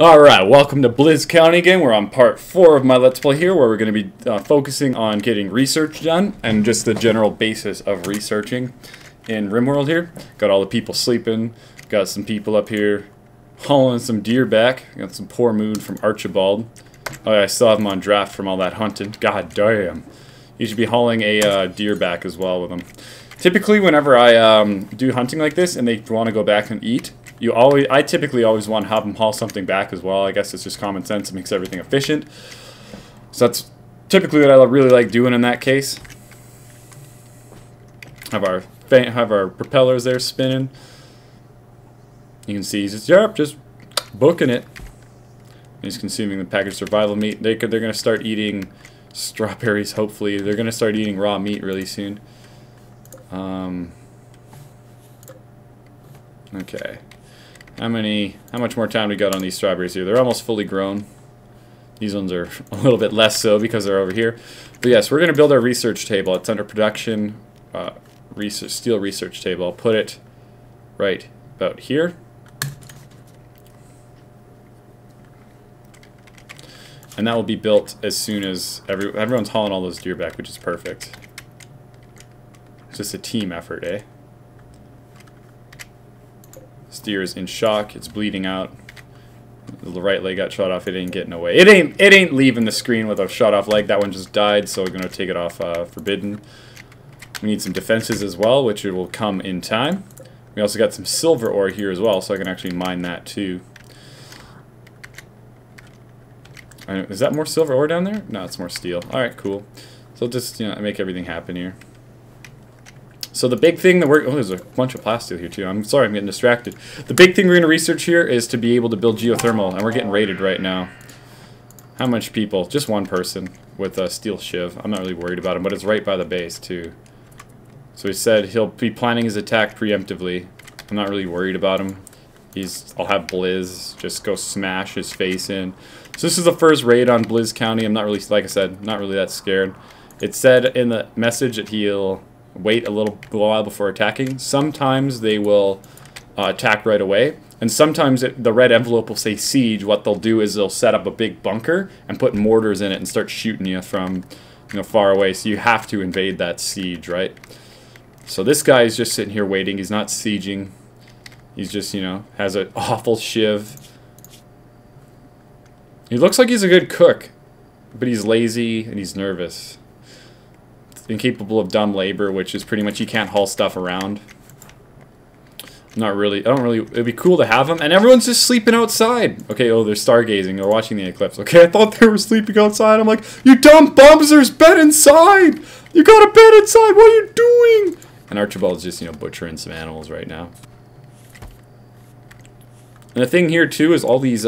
Alright, welcome to Blizz County again. We're on part 4 of my Let's Play here, where we're going to be focusing on getting research done, and just the general basis of researching in RimWorld here. Got all the people sleeping, got some people up here hauling some deer back, got some poor mood from Archibald. Oh yeah, I still have him on draft from all that hunting. God damn. You should be hauling a deer back as well with him. Typically, whenever I do hunting like this, and they want to go back and eat, I typically always want to have them haul something back as well. I guess it's just common sense. It makes everything efficient. So that's typically what I really like doing in that case. Have our propellers there spinning. You can see he's just booking it. He's consuming the packaged survival meat. They're going to start eating strawberries. Hopefully, they're going to start eating raw meat really soon. Okay. How much more time we got on these strawberries here? They're almost fully grown. These ones are a little bit less so because they're over here. But yes, we're going to build our research table. It's under production, steel research table. I'll put it right about here. And that will be built as soon as everyone's hauling all those deer back, which is perfect. It's just a team effort, eh? Steer is in shock. It's bleeding out. The right leg got shot off. It ain't getting away. It ain't leaving the screen with a shot off leg. That one just died, so we're gonna take it off forbidden. We need some defenses as well, which will come in time. We also got some silver ore here as well, so I can actually mine that too. Is that more silver ore down there? No, it's more steel. All right, cool. So just make everything happen here. So the big thing that there's a bunch of plastic here too. I'm sorry, I'm getting distracted. The big thing we're going to research here is to be able to build geothermal, and we're getting raided right now. How much people? Just one person with a steel shiv. I'm not really worried about him, but it's right by the base too. So he said he'll be planning his attack preemptively. I'm not really worried about him. I'll have Blizz just go smash his face in. So this is the first raid on Blizz County. I'm not really, like I said, not really that scared. It said in the message that he'll wait a little while before attacking. Sometimes they will attack right away, and sometimes the red envelope will say siege. What they'll do is they'll set up a big bunker and put mortars in it and start shooting you from far away. So you have to invade that siege, right? So this guy is just sitting here waiting. He's not sieging. He's just has an awful shiv. He looks like he's a good cook, but he's lazy and he's nervous. Incapable of dumb labor, which is pretty much he can't haul stuff around. It'd be cool to have him, and everyone's just sleeping outside. Okay, oh, they're stargazing, they're watching the eclipse. Okay, I thought they were sleeping outside. I'm like, you dumb bums, there's bed inside! You got a bed inside, what are you doing? And Archibald's just, butchering some animals right now. And the thing here, too, is all these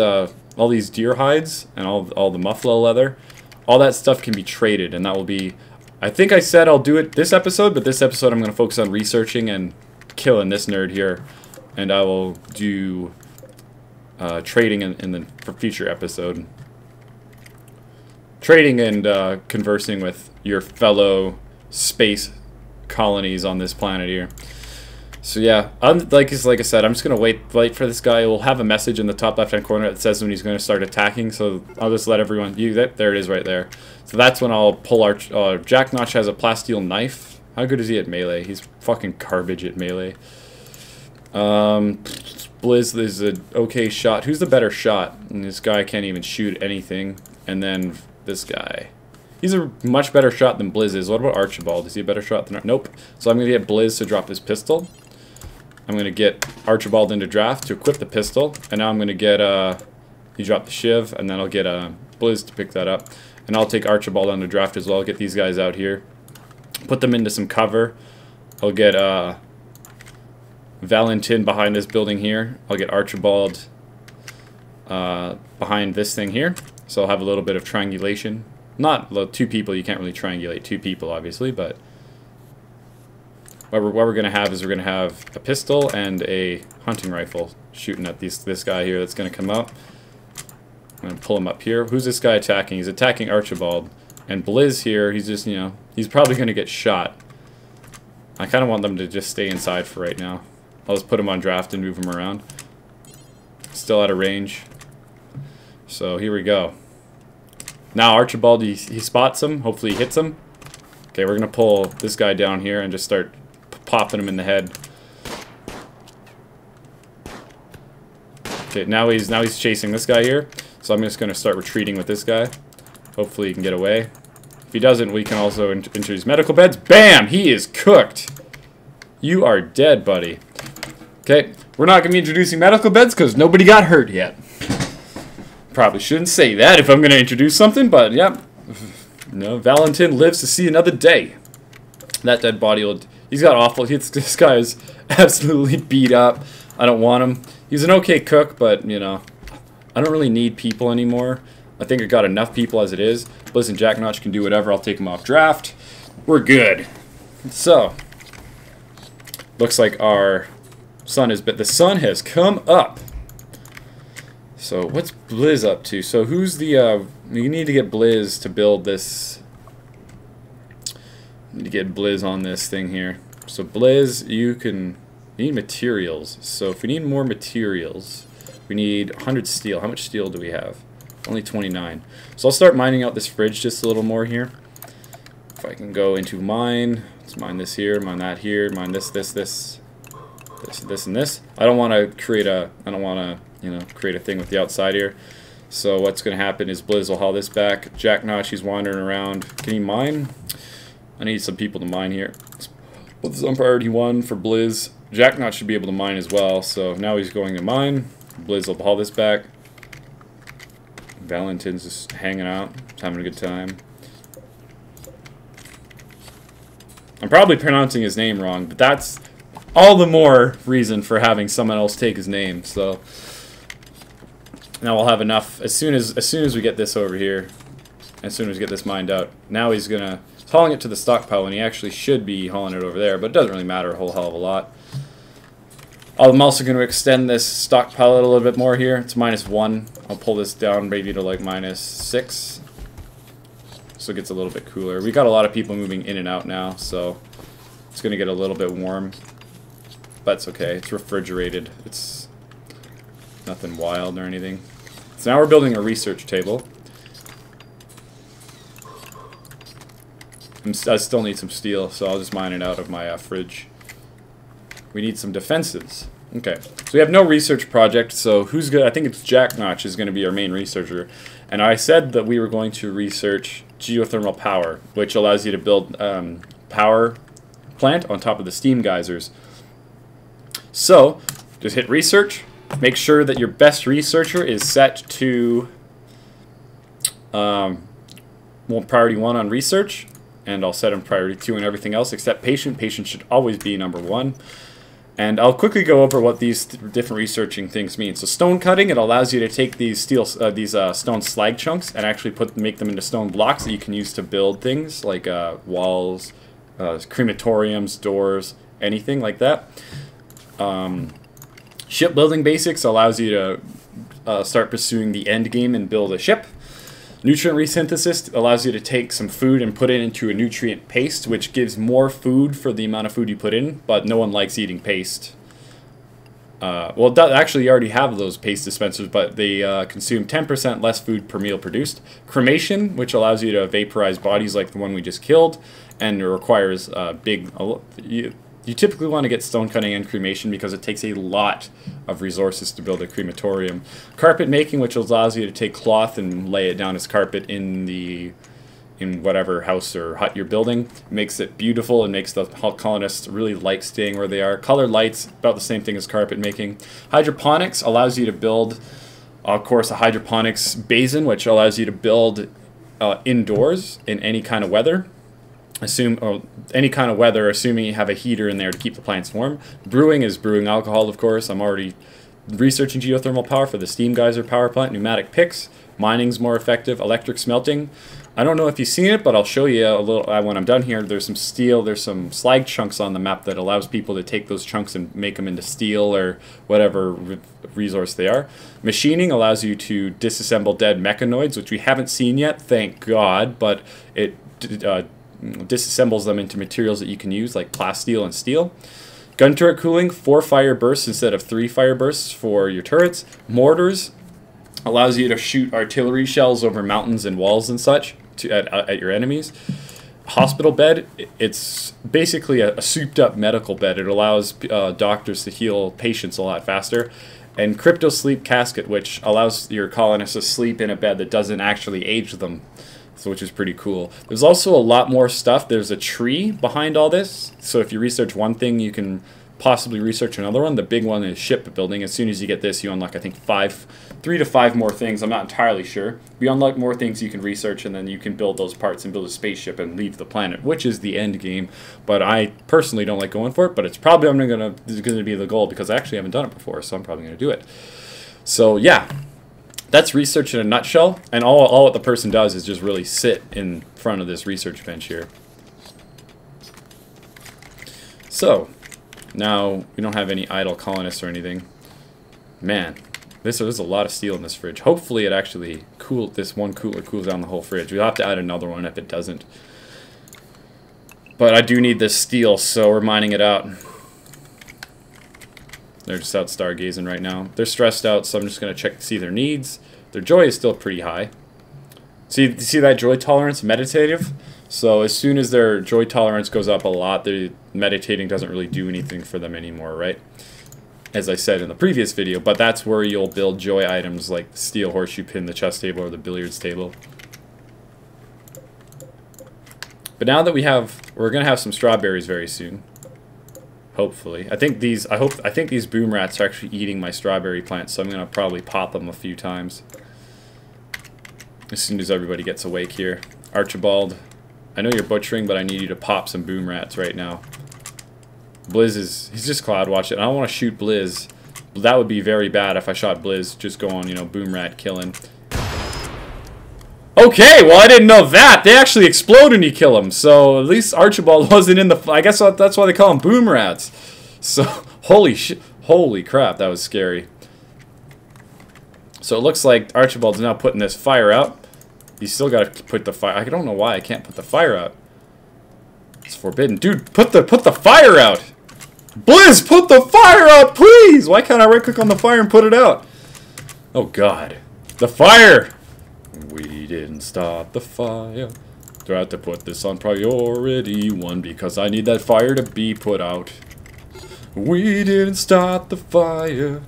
deer hides and all the muffalo leather, all that stuff can be traded, and that will be... I think I said I'll do it this episode, but this episode I'm going to focus on researching and killing this nerd here. And I will do trading in the future episode. Trading and conversing with your fellow space colonies on this planet here. So yeah, like I said, I'm just going to wait for this guy. We'll have a message in the top left-hand corner that says when he's going to start attacking. So I'll just let everyone... there it is right there. So that's when I'll pull our... Jack Notch has a plasteel knife. How good is he at melee? He's fucking garbage at melee. Blizz is an okay shot. Who's the better shot? And this guy can't even shoot anything. And then this guy. He's a much better shot than Blizz is. What about Archibald? Is he a better shot than... Nope. So I'm going to get Blizz to drop his pistol. I'm going to get Archibald into draft to equip the pistol. And now I'm going to get, he dropped the shiv, and then I'll get Blizz to pick that up. And I'll take Archibald on the draft as well. Get these guys out here. Put them into some cover. I'll get Valentin behind this building here. I'll get Archibald behind this thing here. So I'll have a little bit of triangulation. Not two people, you can't really triangulate two people, obviously, but... What we're going to have is we're going to have a pistol and a hunting rifle shooting at this guy here that's going to come up. I'm going to pull him up here. Who's this guy attacking? He's attacking Archibald. And Blizz here, he's just, he's probably going to get shot. I kind of want them to just stay inside for right now. I'll just put him on draft and move him around. Still out of range. So here we go. Now Archibald, he spots him. Hopefully he hits him. Okay, we're going to pull this guy down here and just start popping him in the head. Okay, now he's chasing this guy here. So I'm just going to start retreating with this guy. Hopefully he can get away. If he doesn't, we can also introduce medical beds. Bam! He is cooked. You are dead, buddy. Okay, we're not going to be introducing medical beds because nobody got hurt yet. Probably shouldn't say that if I'm going to introduce something, but yeah. No, Valentin lives to see another day. That dead body will... He's got awful... This guy is absolutely beat up. I don't want him. He's an okay cook, but, you know, I don't really need people anymore. I think I got enough people as it is. Blizz and Jack Notch can do whatever. I'll take them off draft. We're good. So, looks like our sun is... But the sun has come up. So, what's Blizz up to? So, who's the... we need to get Blizz to build this... Need to get Blizz on this thing here. So, Blizz, you can... We need materials. So, if we need more materials, we need 100 steel. How much steel do we have? Only 29. So, I'll start mining out this fridge just a little more here. If I can go into mine. Let's mine this here, mine that here, mine this, and this. I don't want to create a... I don't want to... You know, create a thing with the outside here. So what's going to happen is Blizz will haul this back. Jack Notch, he's wandering around. Can he mine? I need some people to mine here. Put this on priority 1 for Blizz. Jack Notch should be able to mine as well. So now he's going to mine. Blizz will haul this back. Valentin's just hanging out, having a good time. I'm probably pronouncing his name wrong, but that's all the more reason for having someone else take his name. So now we'll have enough as soon as we get this over here, as soon as we get this mined out. Now he's hauling it to the stockpile when he actually should be hauling it over there, but it doesn't really matter a whole hell of a lot. I'm also going to extend this stockpile a little bit more here. It's -1. I'll pull this down maybe to like -6, so it gets a little bit cooler. We got a lot of people moving in and out now, so it's going to get a little bit warm, but it's okay. It's refrigerated. It's nothing wild or anything. So now we're building a research table. I still need some steel, so I'll just mine it out of my fridge. We need some defenses. Okay, so we have no research project, so who's good? I think it's Jack Notch is going to be our main researcher. And I said that we were going to research geothermal power, which allows you to build power plant on top of the steam geysers. So, just hit research. Make sure that your best researcher is set to priority 1 on research, and I'll set him priority 2 and everything else except patient. Patient should always be number 1. And I'll quickly go over what these different researching things mean. So stone cutting, it allows you to take these stone slag chunks and actually make them into stone blocks that you can use to build things like walls, crematoriums, doors, anything like that. Shipbuilding basics allows you to start pursuing the end game and build a ship. Nutrient resynthesis allows you to take some food and put it into a nutrient paste, which gives more food for the amount of food you put in, but no one likes eating paste. Well, actually, you already have those paste dispensers, but they consume 10% less food per meal produced. Cremation, which allows you to vaporize bodies like the one we just killed, and it requires big... You typically want to get stone cutting and cremation because it takes a lot of resources to build a crematorium. Carpet making, which allows you to take cloth and lay it down as carpet in whatever house or hut you're building. Makes it beautiful and makes the colonists really like staying where they are. Colored lights, about the same thing as carpet making. Hydroponics allows you to build, of course, a hydroponics basin, which allows you to build indoors in any kind of weather. Any kind of weather, assuming you have a heater in there to keep the plants warm. Brewing is brewing alcohol, of course. I'm already researching geothermal power for the steam geyser power plant. Pneumatic picks. Mining's more effective. Electric smelting. I don't know if you've seen it, but I'll show you a little when I'm done here. There's some steel, there's some slag chunks on the map that allows people to take those chunks and make them into steel or whatever resource they are. Machining allows you to disassemble dead mechanoids, which we haven't seen yet, thank God, but it disassembles them into materials that you can use, like plasteel and steel. Gun turret cooling, 4 fire bursts instead of 3 fire bursts for your turrets. Mortars, Allows you to shoot artillery shells over mountains and walls and such at your enemies. Hospital bed, it's basically a souped up medical bed. It allows doctors to heal patients a lot faster. And crypto sleep casket, which allows your colonists to sleep in a bed that doesn't actually age them, so which is pretty cool. There's also a lot more stuff. There's a tree behind all this, so if you research one thing, you can possibly research another one. The big one is shipbuilding. As soon as you get this, you unlock, I think, 3 to 5 more things. I'm not entirely sure. You unlock more things you can research, and then you can build those parts and build a spaceship and leave the planet, which is the end game. But I personally don't like going for it, but it's probably going to be the goal because I actually haven't done it before, so I'm probably going to do it. So, yeah. That's research in a nutshell, and all what the person does is just really sit in front of this research bench here. So, now we don't have any idle colonists or anything. Man, there's a lot of steel in this fridge. Hopefully it actually this one cooler cools down the whole fridge. We'll have to add another one if it doesn't. But I do need this steel, so we're mining it out. They're just out stargazing right now. They're stressed out, so I'm just going to check to see their needs. Their joy is still pretty high. See that joy tolerance? Meditative? So as soon as their joy tolerance goes up a lot, the meditating doesn't really do anything for them anymore, right? As I said in the previous video, but that's where you'll build joy items like the steel horseshoe pin, the chess table, or the billiards table. But now that we're going to have some strawberries very soon. Hopefully. I think these boom rats are actually eating my strawberry plants, so I'm going to probably pop them a few times. As soon as everybody gets awake here. Archibald, I know you're butchering, but I need you to pop some boom rats right now. Blizz he's just cloud watching. I don't want to shoot Blizz. That would be very bad if I shot Blizz. Just go on, boom rat killing. Okay, well I didn't know that. They actually explode when you kill them. So at least Archibald wasn't in the... I guess that's why they call them boom rats. So, holy crap, that was scary. So it looks like Archibald's now putting this fire out. You still gotta put the fire... I don't know why I can't put the fire out. It's forbidden. Dude, put the fire out! Blizz, put the fire out, please! Why can't I right-click on the fire and put it out? Oh, God. The fire! We didn't start the fire. Do I have to put this on priority 1 because I need that fire to be put out. We didn't start the fire.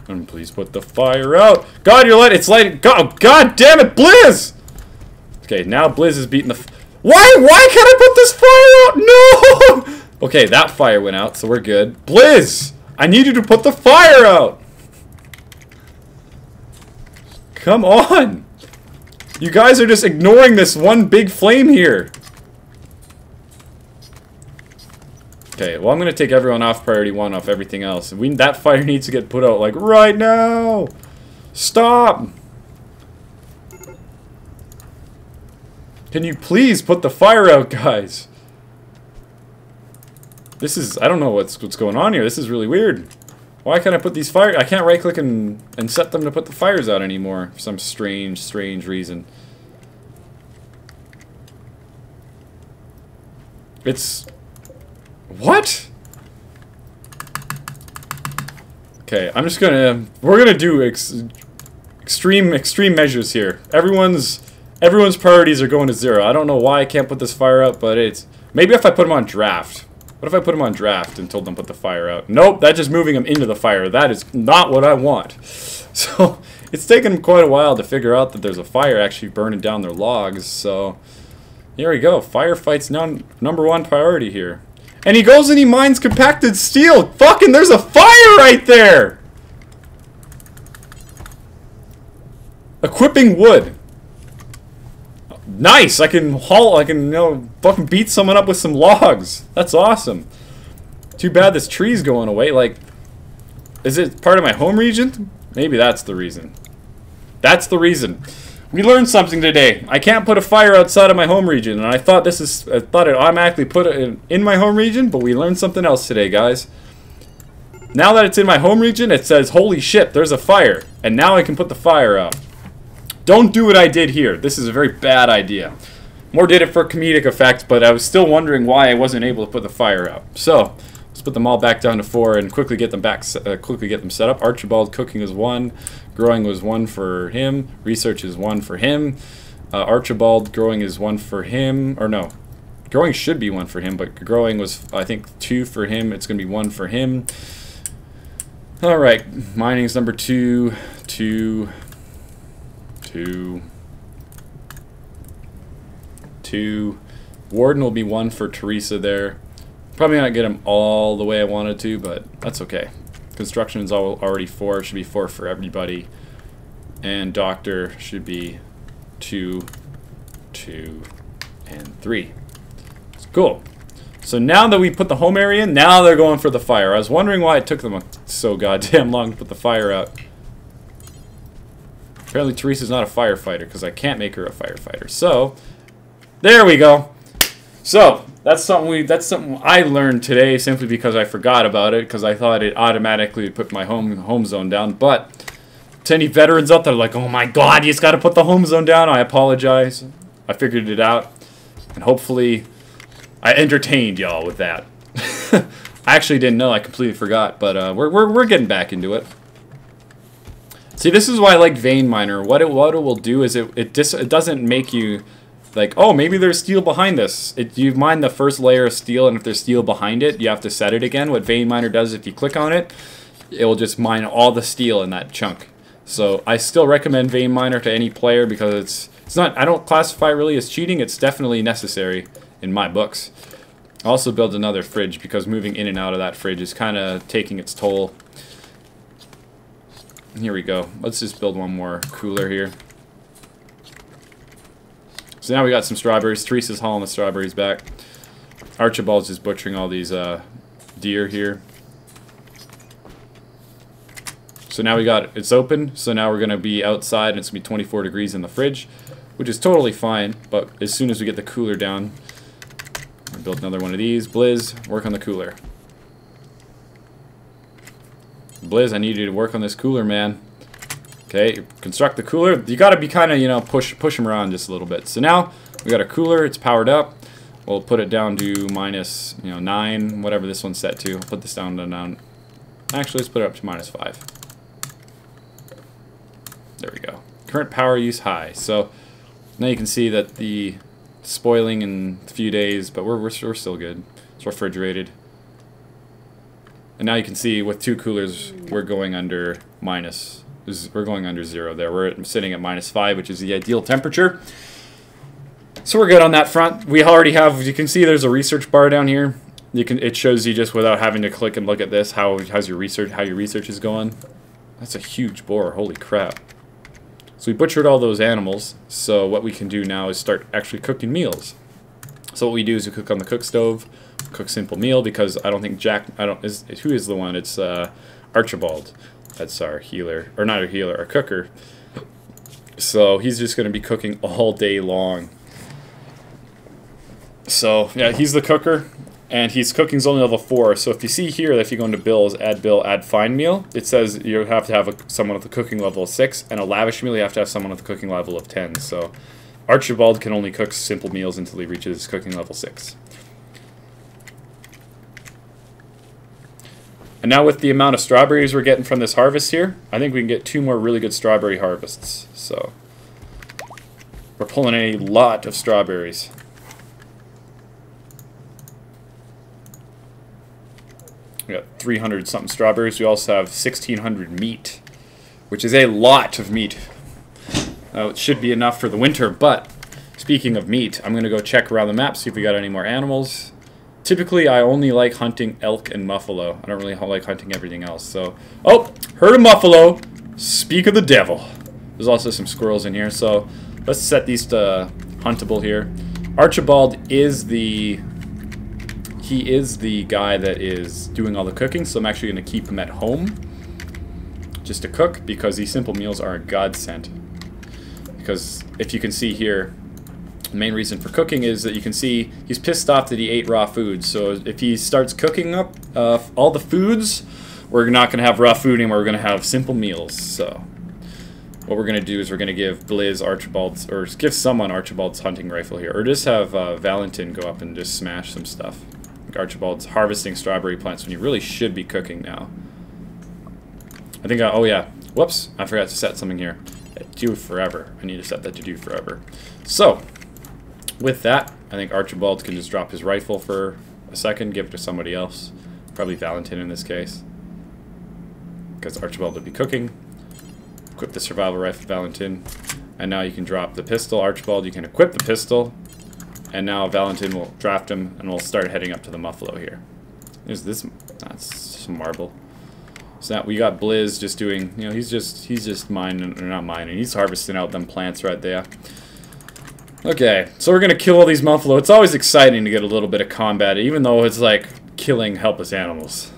And please put the fire out. God, it's lighting. God damn it, Blizz! Okay, now Blizz is beating the... Why can't I put this fire out? No! Okay, that fire went out, so we're good. Blizz! I need you to put the fire out! Come on! You guys are just ignoring this one big flame here. Okay, well I'm gonna take everyone off priority 1 off everything else. That fire needs to get put out, like, right now! Stop! Can you please put the fire out, guys? This is... I don't know what's going on here. This is really weird. Why can't I put these fire... I can't right-click and set them to put the fires out anymore. For some strange reason. It's... What? Okay, I'm just gonna... We're gonna do extreme measures here. Everyone's priorities are going to 0. I don't know why I can't put this fire out, but it's... Maybe if I put them on draft. What if I put them on draft and told them to put the fire out? Nope, that's just moving them into the fire. That is not what I want. So, it's taken them quite a while to figure out that there's a fire actually burning down their logs, so... Here we go. Firefights now #1 priority here. And he goes and he mines compacted steel! Fucking, there's a fire right there! Equipping wood. Nice! I can fucking beat someone up with some logs. That's awesome. Too bad this tree's going away. Like, is it part of my home region? Maybe that's the reason. That's the reason. We learned something today. I can't put a fire outside of my home region, and I thought it automatically put it in my home region, but we learned something else today, guys. Now that it's in my home region, it says, holy shit, there's a fire. And now I can put the fire out. Don't do what I did here. This is a very bad idea. More did it for comedic effect, but I was still wondering why I wasn't able to put the fire out. So, Let's put them all back down to 4 and quickly get them back. Quickly get them set up. Archibald cooking is 1. Growing was 1 for him. Research is 1 for him. Archibald growing is 1 for him. Or no, growing should be 1 for him, but growing was, I think, 2 for him. It's going to be 1 for him. All right, mining is number 2, 2, 2, 2. Warden will be 1 for Teresa there. Probably not get him all the way I wanted to, but that's okay. Construction is already 4. It should be 4 for everybody. And Doctor should be 2, 2, and 3. It's cool. So now that we put the home area in, now they're going for the fire. I was wondering why it took them so goddamn long to put the fire out. Apparently Teresa's not a firefighter, because I can't make her a firefighter. So, there we go. So, that's something I learned today simply because I forgot about it, because I thought it automatically put my home zone down. But to any veterans out there like, oh my god, you just got to put the home zone down, I apologize. I figured it out, and hopefully I entertained y'all with that. I actually didn't know, I completely forgot, but we're getting back into it. See, this is why I like Vein Miner. What it will do is it doesn't make you like, oh, maybe there's steel behind this. You mine the first layer of steel, and if there's steel behind it, you have to set it again. What Vein Miner does, if you click on it, it will just mine all the steel in that chunk. So I still recommend Vein Miner to any player because it's not, I don't classify it really as cheating. It's definitely necessary in my books. I also built another fridge because moving in and out of that fridge is kind of taking its toll. Here we go. Let's just build one more cooler here. So now we got some strawberries. Teresa's hauling the strawberries back. Archibald's just butchering all these deer here. So now we got it's open. So now we're going to be outside and it's going to be 24 degrees in the fridge, which is totally fine. But as soon as we get the cooler down, we'll build another one of these. Blizz, work on the cooler. Blizz, I need you to work on this cooler, man. Okay, construct the cooler. You gotta be kind of, you know, push them around just a little bit. So now we got a cooler. It's powered up. We'll put it down to minus, 9, whatever this one's set to. I'll put this down to 9. Actually, let's put it up to minus 5. There we go. Current power use high. So now you can see that the spoiling in a few days, but we're still good. It's refrigerated. And now you can see with 2 coolers, we're going under we're going under 0 there. We're sitting at minus 5, which is the ideal temperature. So we're good on that front. We already have, you can see there's a research bar down here. It shows you just without having to click and look at this how your research is going. That's a huge boar, holy crap. So we butchered all those animals. So what we can do now is start actually cooking meals. So what we do is we cook on the cook stove, cook simple meal because I don't think who is the one? It's Archibald. That's our healer, or not our healer, our cooker. So he's just going to be cooking all day long. So yeah, he's the cooker, and he's cooking's only level 4. So if you see here, if you go into bills, add fine meal, it says you have to have someone with a cooking level of 6, and a lavish meal you have to have someone with a cooking level of 10. So Archibald can only cook simple meals until he reaches cooking level 6. And now with the amount of strawberries we're getting from this harvest here, I think we can get 2 more really good strawberry harvests. So we're pulling a lot of strawberries. We got 300 something strawberries. We also have 1,600 meat, which is a lot of meat. It should be enough for the winter, but speaking of meat, I'm going to go check around the map, see if we got any more animals. Typically, I only like hunting elk and buffalo. I don't really like hunting everything else. So, oh, herd of buffalo. Speak of the devil. There's also some squirrels in here. So, let's set these to huntable here. Archibald is the guy that is doing all the cooking. So I'm actually going to keep him at home just to cook because these simple meals are a godsend. Because if you can see here, the main reason for cooking is that you can see he's pissed off that he ate raw food. So if he starts cooking up all the foods, we're not going to have raw food anymore. We're going to have simple meals. So what we're going to do is we're going to give Blizz Archibald's, or give someone Archibald's hunting rifle here. Or just have Valentin go up and just smash some stuff. Archibald's harvesting strawberry plants when you really should be cooking now. I think, oh yeah, whoops, I forgot to set something here. Do forever. I need to set that to do forever. So, with that, I think Archibald can just drop his rifle for a second, give it to somebody else. Probably Valentin in this case. Because Archibald would be cooking. Equip the survival rifle, Valentin. And now you can drop the pistol. Archibald, you can equip the pistol. And now Valentin will draft him, and we'll start heading up to the Muffalo here. There's this, that's some marble. So now we got Blizz just doing, you know, he's just mining, or not mining, he's harvesting out them plants right there. Okay, so we're gonna kill all these Muffalo. It's always exciting to get a little bit of combat, even though it's like killing helpless animals.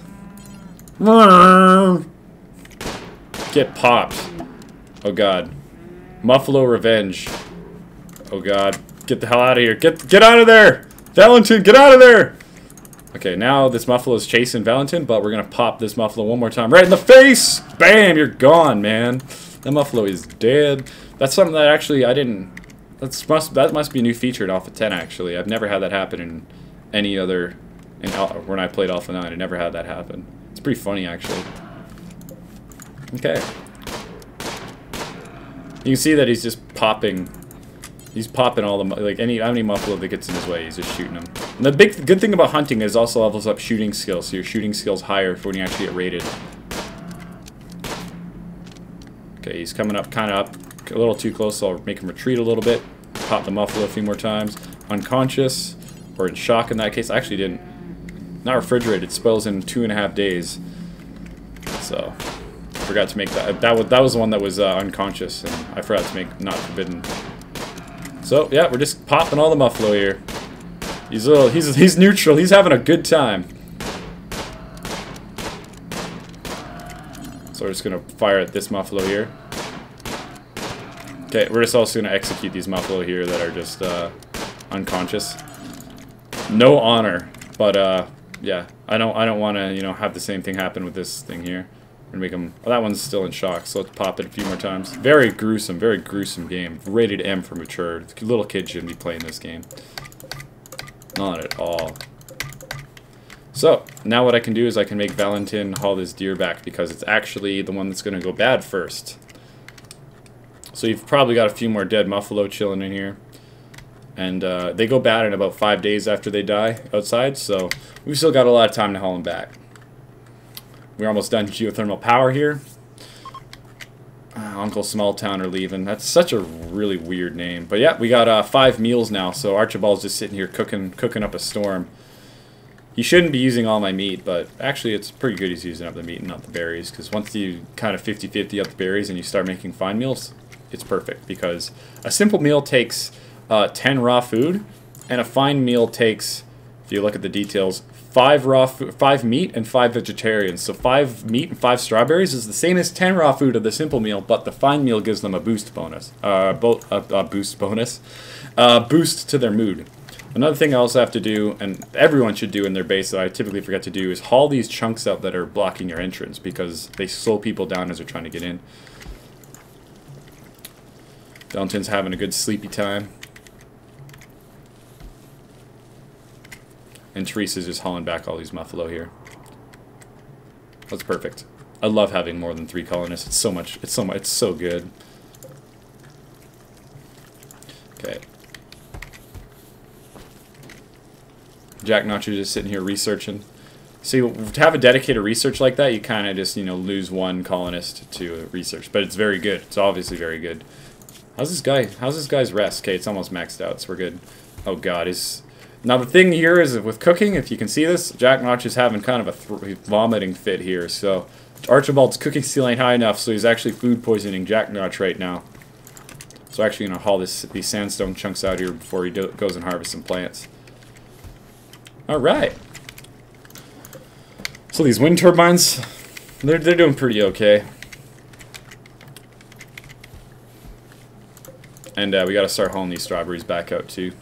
Get popped. Oh god. Muffalo revenge. Oh god. Get the hell out of here. Get out of there! Valentin, get out of there! Okay, now this Muffalo is chasing Valentin, but we're gonna pop this Muffalo one more time. Right in the face! Bam! You're gone, man. That Muffalo is dead. That's something that actually I didn't... That must be a new feature in Alpha 10, actually. I've never had that happen in any other... when I played Alpha 9, I never had that happen. It's pretty funny, actually. Okay. You can see that he's just popping... He's popping all the, like, any Muffalo that gets in his way, he's just shooting them. And the good thing about hunting is also levels up shooting skills, so your shooting skill's higher for when you actually get raided. Okay, he's coming up, kind of up, a little too close, so I'll make him retreat a little bit. Pop the Muffalo a few more times. Unconscious, or in shock in that case. I actually didn't. Not refrigerated, spoils in 2.5 days. So, I forgot to make that. That was the one that was unconscious, and I forgot to make not forbidden. So, yeah, we're just popping all the Muffalo here. He's neutral. He's having a good time. So we're just going to fire at this Muffalo here. Okay, we're just also going to execute these Muffalo here that are just unconscious. No honor, but yeah, I don't want to, you know, have the same thing happen with this thing here. And make them. Well, that one's still in shock, so let's pop it a few more times. Very gruesome game. Rated M for mature. Little kids shouldn't be playing this game. Not at all. So, now what I can do is I can make Valentin haul this deer back because it's actually the one that's going to go bad first. So you've probably got a few more dead Muffalo chilling in here. And they go bad in about 5 days after they die outside, so we've still got a lot of time to haul them back. We're almost done geothermal power here. Uncle Smalltown are leaving. That's such a really weird name. But yeah, we got 5 meals now, so Archibald's just sitting here cooking up a storm. He shouldn't be using all my meat, but actually it's pretty good he's using up the meat and not the berries, because once you kind of 50-50 up the berries and you start making fine meals, it's perfect, because a simple meal takes 10 raw food, and a fine meal takes, if you look at the details, 5 meat and 5 vegetarians. So 5 meat and 5 strawberries is the same as 10 raw food of the simple meal, but the fine meal gives them a boost bonus. Boost to their mood. Another thing I also have to do, and everyone should do in their base that I typically forget to do, is haul these chunks out that are blocking your entrance, because they slow people down as they're trying to get in. Valentin's having a good sleepy time. And Teresa's just hauling back all these Muffalo here. That's perfect. I love having more than 3 colonists. It's so good. Okay. Jack Notcher's just sitting here researching. See, to have a dedicated research like that, you kind of just, you know, lose 1 colonist to research. But it's very good. It's obviously very good. How's this guy's rest? Okay, it's almost maxed out, so we're good. Oh god, now the thing here is with cooking, if you can see this, Jack Notch is having kind of a vomiting fit here. So Archibald's cooking skill ain't high enough, so he's actually food poisoning Jack Notch right now. So I'm actually going to haul these sandstone chunks out here before he goes and harvests some plants. Alright. So these wind turbines, they're doing pretty okay. And we got to start hauling these strawberries back out too.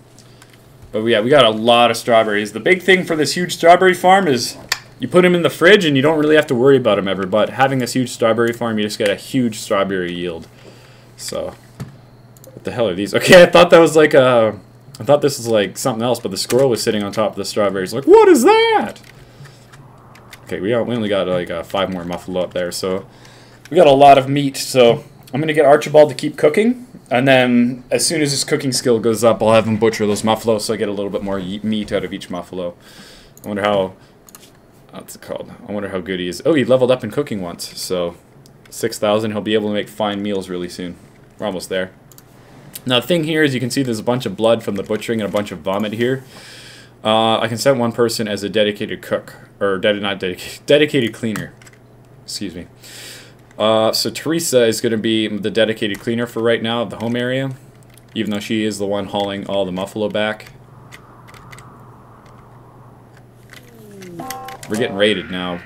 But yeah, we got a lot of strawberries. The big thing for this huge strawberry farm is you put them in the fridge and you don't really have to worry about them ever. But having this huge strawberry farm, you just get a huge strawberry yield. So, what the hell are these? Okay, I thought that was like a I thought this was like something else, but the squirrel was sitting on top of the strawberries. Like, what is that? Okay, we only got like 5 more muffalo up there, so we got a lot of meat. So I'm gonna get Archibald to keep cooking, and then as soon as his cooking skill goes up, I'll have him butcher those muffalo, so I get a little bit more meat out of each muffalo. I wonder how. What's it called? I wonder how good he is. Oh, he leveled up in cooking once, so 6,000. He'll be able to make fine meals really soon. We're almost there. Now the thing here is you can see there's a bunch of blood from the butchering and a bunch of vomit here. I can set one person as a dedicated cook, or not dedicated, dedicated cleaner. Excuse me. So Teresa is going to be the dedicated cleaner for right now of the home area, even though she is the one hauling all the muffalo back. We're getting raided now.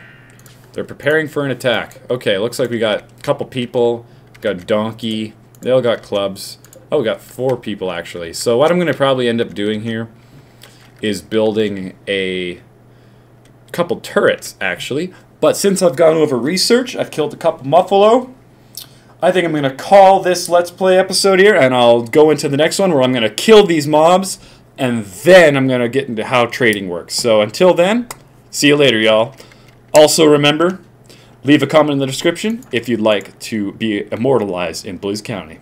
They're preparing for an attack. Okay, looks like we got a couple people. Got a donkey. They all got clubs. Oh, we got 4 people actually. So what I'm going to probably end up doing here is building a couple turrets actually. But since I've gone over research, I've killed a couple muffalo. I think I'm going to call this Let's Play episode here, and I'll go into the next one where I'm going to kill these mobs, and then I'm going to get into how trading works. So until then, see you later, y'all. Also remember, leave a comment in the description if you'd like to be immortalized in Blizz County.